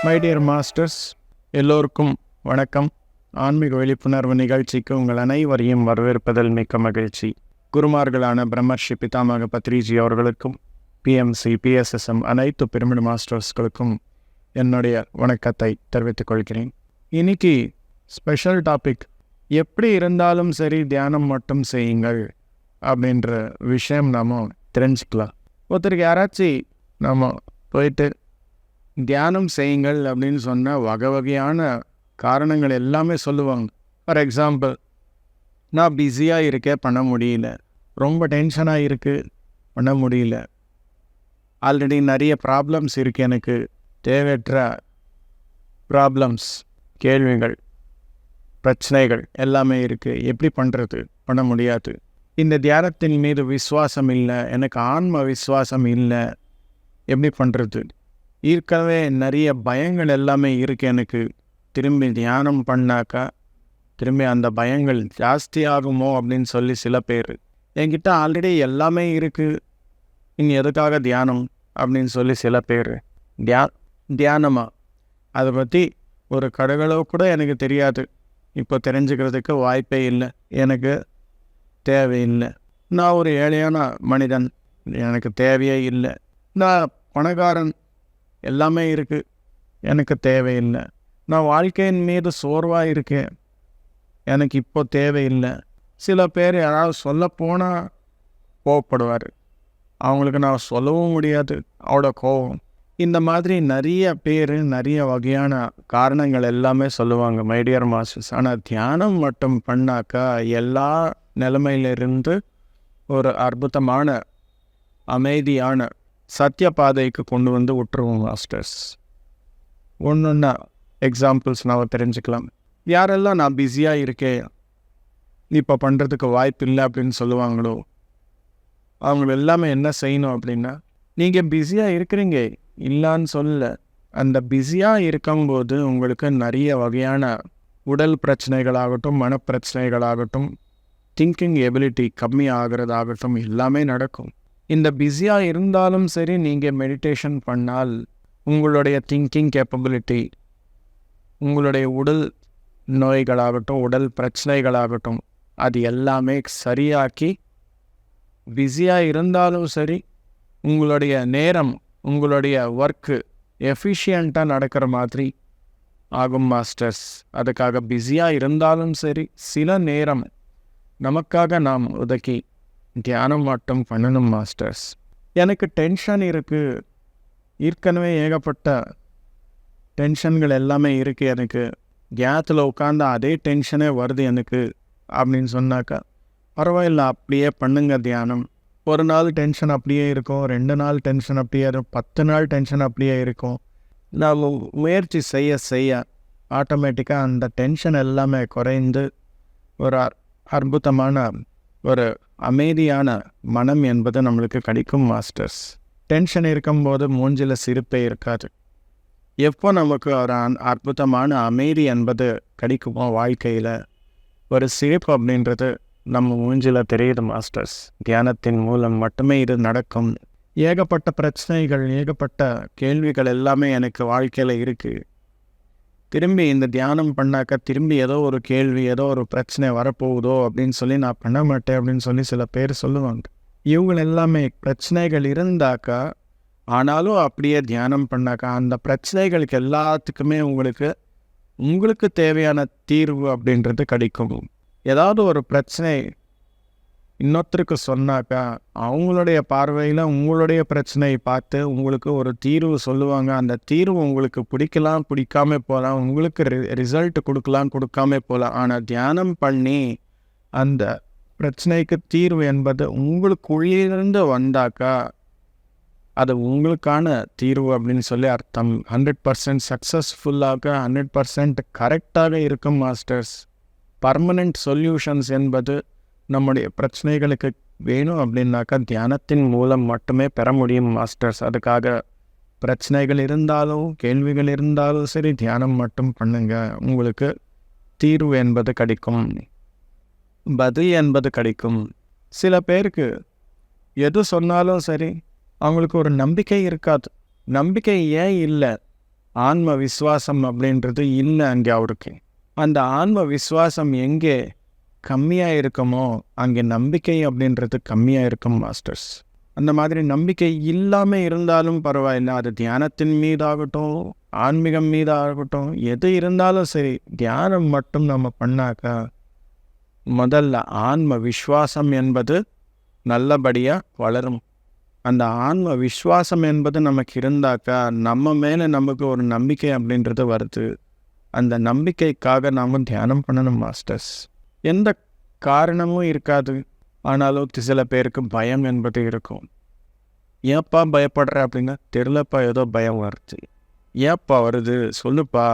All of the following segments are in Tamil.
மை டியர் மாஸ்டர்ஸ், எல்லோருக்கும் வணக்கம். ஆன்மீக விழிப்புணர்வு நிகழ்ச்சிக்கு உங்கள் அனைவரையும் வரவேற்பதில் மிக்க மகிழ்ச்சி. குருமார்களான பிரம்மர்ஷி பிதாமக பத்ரிஜி அவர்களுக்கும் பிஎம்சி பிஎஸ்எஸ்எம் அனைத்து பிரமிடு மாஸ்டர்ஸ்களுக்கும் என்னுடைய வணக்கத்தை தெரிவித்துக் கொள்கிறேன். இன்னைக்கு ஸ்பெஷல் டாபிக், எப்படி இருந்தாலும் சரி தியானம் மட்டும் செய்யுங்கள் அப்படின்ற விஷயம் நாம் தெரிஞ்சுக்கலாம். ஒருத்தருக்கு யாராச்சும் நம்ம போயிட்டு தியானம் செய்யுங்கள் அப்படின்னு சொன்ன வகை வகையான காரணங்கள் எல்லாமே சொல்லுவாங்க. ஃபார் எக்ஸாம்பிள், நான் பிஸியாக இருக்கேன், பண்ண முடியல. ரொம்ப டென்ஷனாக இருக்குது, பண்ண முடியல. ஆல்ரெடி நிறைய ப்ராப்ளம்ஸ் இருக்குது, எனக்கு தேவையற்ற ப்ராப்ளம்ஸ், கேள்விகள், பிரச்சனைகள் எல்லாமே இருக்குது. எப்படி பண்ணுறது? பண்ண முடியாது. இந்த தியானத்தின் மீது விசுவாசம் இல்லை, எனக்கு ஆன்ம விசுவாசம் இல்லை, எப்படி பண்ணுறது? ஏற்கனவே நிறைய பயங்கள் எல்லாமே இருக்குது எனக்கு. திரும்பி தியானம் பண்ணாக்கா திரும்பி அந்த பயங்கள் ஜாஸ்தி ஆகுமோ அப்படின்னு சொல்லி சில பேர். என்கிட்ட ஆல்ரெடி எல்லாமே இருக்குது, இனி எதுக்காக தியானம் அப்படின்னு சொல்லி சில பேர். தியானமா அதை பற்றி ஒரு கடவுளோ கூட எனக்கு தெரியாது, இப்போ தெரிஞ்சுக்கிறதுக்கு வாய்ப்பே இல்லை, எனக்கு தேவையில்லை. நான் ஒரு ஏழையான மனிதன், எனக்கு தேவையே இல்லை. நான் பணக்காரன், எல்லாமே இருக்குது, எனக்கு தேவையில்லை. நான் வாழ்க்கையின் மீது சோர்வாக இருக்கேன், எனக்கு இப்போ தேவையில்லை. சில பேர் யாராவது சொல்ல போனால் கோவப்படுவார், அவங்களுக்கு நான் சொல்லவும் முடியாது, அவட கோவம். இந்த மாதிரி நிறைய பேர் நிறைய வகையான காரணங்கள் எல்லாமே சொல்லுவாங்க மை டியர் மாஸ்டர்ஸ். ஆனால் தியானம் மட்டும் பண்ணாக்கா எல்லா நிலைமையிலிருந்து ஒரு அற்புதமான அமைதியான சத்திய பாதைக்கு கொண்டு வந்து விட்டுருவோம் மாஸ்டர்ஸ். ஒன்றுன்னா எக்ஸாம்பிள்ஸ் நாம் தெரிஞ்சுக்கலாம். யாரெல்லாம் நான் பிஸியாக இருக்கேன், இப்போ பண்ணுறதுக்கு வாய்ப்பு இல்லை அப்படின்னு சொல்லுவாங்களோ, அவங்க எல்லாமே என்ன செய்யணும் அப்படின்னா, நீங்கள் பிஸியாக இருக்கிறீங்க இல்லான்னு சொல்ல, அந்த பிஸியாக இருக்கும்போது உங்களுக்கு நிறைய வகையான உடல் பிரச்சனைகளாகட்டும், மனப்பிரச்சனைகளாகட்டும், திங்கிங் எபிலிட்டி கம்மி ஆகிறதாகட்டும் எல்லாமே நடக்கும். இந்த பிஸியாக இருந்தாலும் சரி, நீங்கள் மெடிடேஷன் பண்ணால் உங்களுடைய திங்கிங் கேப்பபிலிட்டி, உங்களுடைய உடல் நோய்களாகட்டும், உடல் பிரச்சனைகளாகட்டும், அது எல்லாமே சரியாக்கி, பிஸியாக இருந்தாலும் சரி உங்களுடைய நேரம், உங்களுடைய ஒர்க்கு எஃபிஷியண்ட்டாக நடக்கிற மாதிரி ஆகும் மாஸ்டர்ஸ். அதுக்காக பிஸியாக இருந்தாலும் சரி சில நேரம் நமக்காக நாம் ஒதுக்கி தியானம் மட்டும் பண்ணணும் மாஸ்டர்ஸ். எனக்கு டென்ஷன் இருக்குது, ஏற்கனவே ஏகப்பட்ட டென்ஷன்கள் எல்லாமே இருக்குது, எனக்கு தியானத்தில் உட்காந்து அதே டென்ஷனே வருது எனக்கு அப்படின்னு சொன்னாக்கா பரவாயில்ல, அப்படியே பண்ணுங்க தியானம். ஒரு நாள் டென்ஷன் அப்படியே இருக்கும், 2 நாள் டென்ஷன் அப்படியே இருக்கும், 10 நாள் டென்ஷன் அப்படியே இருக்கும். நாம் முயற்சி செய்ய செய்ய ஆட்டோமேட்டிக்காக அந்த டென்ஷன் எல்லாமே குறைந்து ஒரு அற்புதமான ஒரு அமைதியான மனம் என்பது நம்மளுக்கு கிடைக்கும் மாஸ்டர்ஸ். டென்ஷன் இருக்கும்போது மூஞ்சில் சிரிப்பே இருக்காது. எப்போ நமக்கு ஒரு அற்புதமான அமைதி என்பது கிடைக்குமோ வாழ்க்கையில், ஒரு சிரிப்பு அப்படின்றது நம்ம மூஞ்சில் தெரியுது மாஸ்டர்ஸ். தியானத்தின் மூலம் மட்டுமே இது நடக்கும். ஏகப்பட்ட பிரச்சனைகள், ஏகப்பட்ட கேள்விகள் எல்லாமே எனக்கு வாழ்க்கையில் இருக்குது. திரும்பி இந்த தியானம் பண்ணாக்கா திரும்பி ஏதோ ஒரு கேள்வி, ஏதோ ஒரு பிரச்சனை வரப்போகுதோ அப்படின்னு சொல்லி நான் பண்ண மாட்டேன் அப்படின்னு சொல்லி சில பேர் சொல்லுவாங்க. இவங்க எல்லாமே பிரச்சனைகள் இருந்தாக்கா, ஆனாலும் அப்படியே தியானம் பண்ணாக்கா அந்த பிரச்சனைகளுக்கு எல்லாத்துக்குமே உங்களுக்கு தேவையான தீர்வு அப்படின்றது கிடைக்கும். ஏதாவது ஒரு பிரச்சனை இன்னொருத்தருக்கு சொன்னாக்கா அவங்களுடைய பார்வையில் உங்களுடைய பிரச்சனையை பார்த்து உங்களுக்கு ஒரு தீர்வு சொல்லுவாங்க. அந்த தீர்வு உங்களுக்கு பிடிக்கலாம், பிடிக்காம போகலாம், உங்களுக்கு ரிசல்ட் கொடுக்காம போகலாம். ஆனால் தியானம் பண்ணி அந்த பிரச்சனைக்கு தீர்வு என்பது உங்களுக்குள்ளிருந்து வந்தாக்கா அது உங்களுக்கான தீர்வு அப்படின்னு சொல்லி அர்த்தம். 100% சக்ஸஸ்ஃபுல்லாக, 100% கரெக்டாக இருக்கும் மாஸ்டர்ஸ். பர்மனெண்ட் சொல்யூஷன்ஸ் என்பது நம்முடைய பிரச்சனைகளுக்கு வேணும் அப்படின்னாக்கா தியானத்தின் மூலம் மட்டுமே பெற முடியும் மாஸ்டர்ஸ். அதுக்காக பிரச்சனைகள் இருந்தாலும் கேள்விகள் இருந்தாலும் சரி தியானம் மட்டும் பண்ணுங்க, உங்களுக்கு தீர்வு என்பது கிடைக்கும், பதில் என்பது கிடைக்கும். சில பேருக்கு எது சொன்னாலும் சரி அவங்களுக்கு ஒரு நம்பிக்கை இருக்காது. நம்பிக்கை ஏன் இல்லை ஆன்ம விசுவாசம் அப்படின்றது இல்லை அங்கே அவருக்கு. அந்த ஆன்ம விசுவாசம் எங்கே கம்மியாக இருக்குமோ அங்கே நம்பிக்கை அப்படின்றது கம்மியாக இருக்கும் மாஸ்டர்ஸ். அந்த மாதிரி நம்பிக்கை இல்லாமல் இருந்தாலும் பரவாயில்லை, அது தியானத்தின் மீதாகட்டும் ஆன்மீகம் மீதாகட்டும் எது இருந்தாலும் சரி, தியானம் மட்டும் நம்ம பண்ணாக்கா முதல்ல ஆன்ம விஸ்வாசம் என்பது நல்லபடியாக வளரும். அந்த ஆன்ம விஸ்வாசம் என்பது நமக்கு இருந்தாக்கா நம்ம மேலே நமக்கு ஒரு நம்பிக்கை அப்படின்றது வருது. அந்த நம்பிக்கைக்காக நாம் தியானம் பண்ணணும் மாஸ்டர்ஸ். எந்த காரணமும் இருக்காது, ஆனாலும் சில பேருக்கு பயம் என்பது இருக்கும். ஏப்பா பயப்படுற அப்படின்னா, தெரிலப்பா ஏதோ பயம் வருது. ஏப்பா வருது சொல்லுப்பா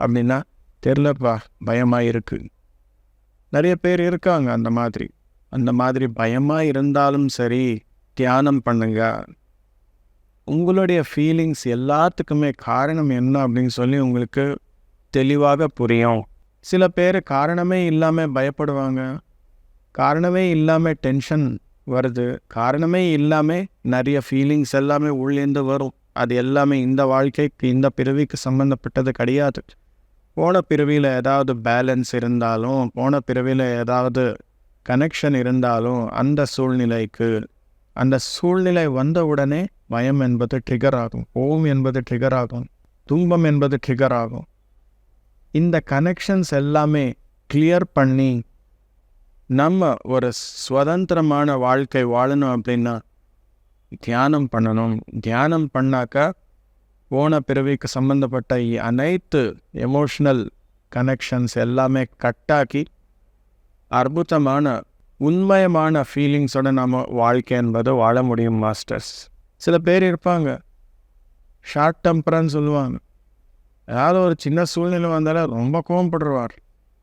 அப்படின்னா, தெரிலப்பா பயமாக இருக்குது. நிறைய பேர் இருக்காங்க அந்த மாதிரி பயமாக இருந்தாலும் சரி, தியானம் பண்ணுங்க. உங்களுடைய ஃபீலிங்ஸ் எல்லாத்துக்குமே காரணம் என்ன அப்படின்னு சொல்லி உங்களுக்கு தெளிவாக புரியும். சில பேர் காரணமே இல்லாமல் பயப்படுவாங்க, காரணமே இல்லாமல் டென்ஷன் வருது, காரணமே இல்லாமல் நிறைய ஃபீலிங்ஸ் எல்லாமே உள்ளேந்து வரும். அது எல்லாமே இந்த வாழ்க்கைக்கு இந்த பிறவிக்கு சம்மந்தப்பட்டது கிடையாது. போன பிறவியில் ஏதாவது பேலன்ஸ் இருந்தாலும், போன பிறவியில் ஏதாவது கனெக்ஷன் இருந்தாலும் அந்த சூழ்நிலை வந்த உடனே பயம் என்பது ட்ரிகர் ஆகும், கோபம் என்பது ட்ரிகர் ஆகும், துன்பம் என்பது ட்ரிகர் ஆகும். இந்த கனெக்ஷன்ஸ் எல்லாமே கிளியர் பண்ணி நம்ம ஒரு சுதந்திரமான வாழ்க்கை வாழணும் அப்படின்னா தியானம் பண்ணணும். தியானம் பண்ணாக்கா போன பிறவிக்கு சம்மந்தப்பட்ட அனைத்து எமோஷ்னல் கனெக்ஷன்ஸ் எல்லாமே கட்டாக்கி அற்புதமான உண்மையமான ஃபீலிங்ஸோட நம்ம வாழ்க்கை என்பது வாழ முடியும் மாஸ்டர்ஸ். சில பேர் இருப்பாங்க ஷார்ட் டெம்பர்னு சொல்லுவாங்க. ஏதாவது ஒரு சின்ன சூழ்நிலை வந்தாலும் ரொம்ப கோவப்படுவார்.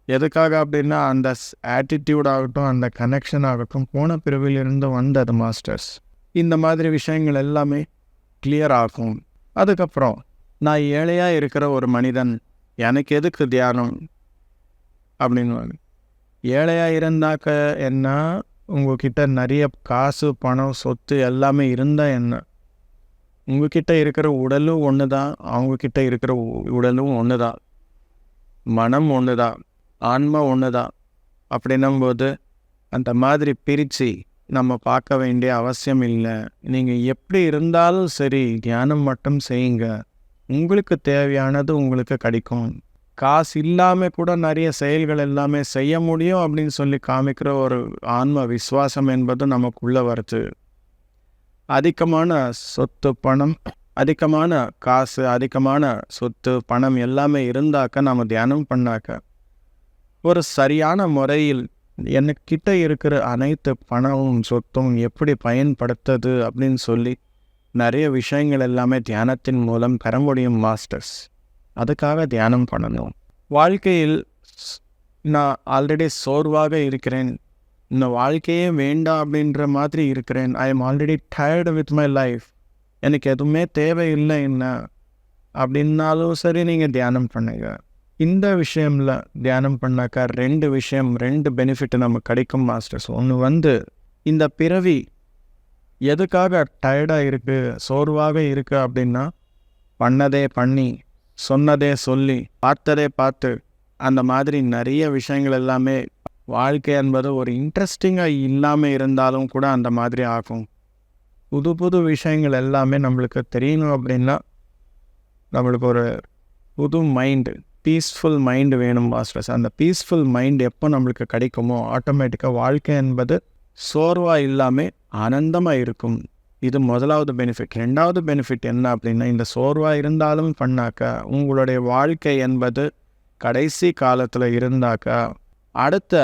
எதுக்காக அப்படின்னா அந்த ஆட்டிடியூட் ஆகட்டும், அந்த கனெக்ஷன் ஆகட்டும் போன பிறவிலிருந்து வந்தது மாஸ்டர்ஸ். இந்த மாதிரி விஷயங்கள் எல்லாமே கிளியர் ஆகும். அதுக்கப்புறம் நான் ஏழையாக இருக்கிற ஒரு மனிதன், எனக்கு எதுக்கு தியானம் அப்படின்வாங்க. ஏழையாக இருந்தாக்க என்ன, உங்ககிட்ட நிறைய காசு பணம் சொத்து எல்லாமே இருந்தால் என்ன, உங்ககிட்ட இருக்கிற உடலும் ஒன்று தான், அவங்கக்கிட்ட இருக்கிற உடலும் ஒன்று தான், மனம் ஒன்று தான், ஆன்மா ஒன்று தான். அப்படின்னும்போது அந்த மாதிரி பிரித்து நம்ம பார்க்க வேண்டிய அவசியம் இல்லை. நீங்கள் எப்படி இருந்தாலும் சரி தியானம் மட்டும் செய்யுங்க, உங்களுக்கு தேவையானது உங்களுக்கு கிடைக்கும். காசு இல்லாமல் கூட நிறைய செயல்கள் எல்லாமே செய்ய முடியும் அப்படின்னு சொல்லி காமிக்கிற ஒரு ஆன்ம விசுவாசம் என்பது நமக்குள்ளே வருது. அதிகமான சொத்து பணம், அதிகமான காசு, அதிகமான சொத்து பணம் எல்லாமே இருந்தாக்க நம்ம தியானம் பண்ணாக்க ஒரு சரியான முறையில் எனக்கிட்ட இருக்கிற அனைத்து பணமும் சொத்தும் எப்படி பயன்படுத்துது அப்படின்னு சொல்லி நிறைய விஷயங்கள் எல்லாமே தியானத்தின் மூலம் பெற முடியும் மாஸ்டர்ஸ். அதுக்காக தியானம் பண்ணணும். வாழ்க்கையில் நான் ஆல்ரெடி சோர்வாக இருக்கிறேன், இந்த வாழ்க்கையே வேண்டாம் அப்படின்ற மாதிரி இருக்கிறேன், I am already tired with my life, எனக்கு எதுவுமே தேவையில்லை என்ன அப்படின்னாலும் சரி, நீங்கள் தியானம் பண்ணுங்க. இந்த விஷயம்ல தியானம் பண்ணாக்கா ரெண்டு பெனிஃபிட் நமக்கு கிடைக்கும் மாஸ்டர்ஸ். ஒன்று இந்த பிறவி எதுக்காக டயர்டாக இருக்குது, சோர்வாக இருக்குது அப்படின்னா, பண்ணதே பண்ணி சொன்னதே சொல்லி பார்த்ததே பார்த்து அந்த மாதிரி நிறைய விஷயங்கள் எல்லாமே வாழ்க்கை என்பது ஒரு இன்ட்ரெஸ்டிங்காக இல்லாமல் இருந்தாலும் கூட அந்த மாதிரி ஆகும். புது விஷயங்கள் எல்லாமே நம்மளுக்கு தெரியணும் அப்படின்னா நம்மளுக்கு ஒரு புது மைண்டு, பீஸ்ஃபுல் மைண்டு வேணும் மாஸ்டர்ஸ். அந்த பீஸ்ஃபுல் மைண்ட் எப்போ நம்மளுக்கு கிடைக்குமோ ஆட்டோமேட்டிக்காக வாழ்க்கை என்பது சோர்வாக இல்லாமல் ஆனந்தமாக இருக்கும். இது முதலாவது பெனிஃபிட். ரெண்டாவது பெனிஃபிட் என்ன அப்படின்னா, இந்த சோர்வாக இருந்தாலும் பண்ணாக்கா உங்களுடைய வாழ்க்கை என்பது கடைசி காலத்தில் இருந்தாக்கா அடுத்த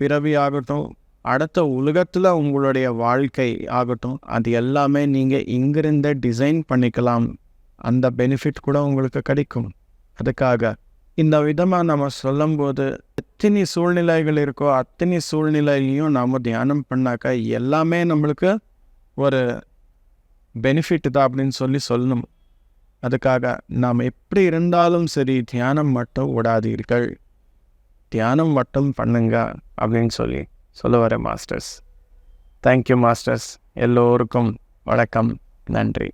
பிறவி ஆகட்டும், அடுத்த உலகத்தில் உங்களுடைய வாழ்க்கை ஆகட்டும், அது எல்லாமே நீங்கள் இங்கிருந்தே டிசைன் பண்ணிக்கலாம். அந்த பெனிஃபிட் கூட உங்களுக்கு கிடைக்கும். அதுக்காக இந்த விதமாக நம்ம சொல்லும்போது எத்தனை சூழ்நிலைகள் இருக்கோ அத்தனை சூழ்நிலையிலையும் நாம் தியானம் பண்ணாக்கா எல்லாமே நம்மளுக்கு ஒரு பெனிஃபிட் தான் அப்படின்னு சொல்லணும். அதுக்காக நாம் எப்படி இருந்தாலும் சரி தியானம் மட்டும் விடாதீர்கள், தியானம் மட்டும் பண்ணுங்க அப்படின்னு சொல்ல வரேன் மாஸ்டர்ஸ். Thank you masters. எல்லோருக்கும் வணக்கம், நன்றி.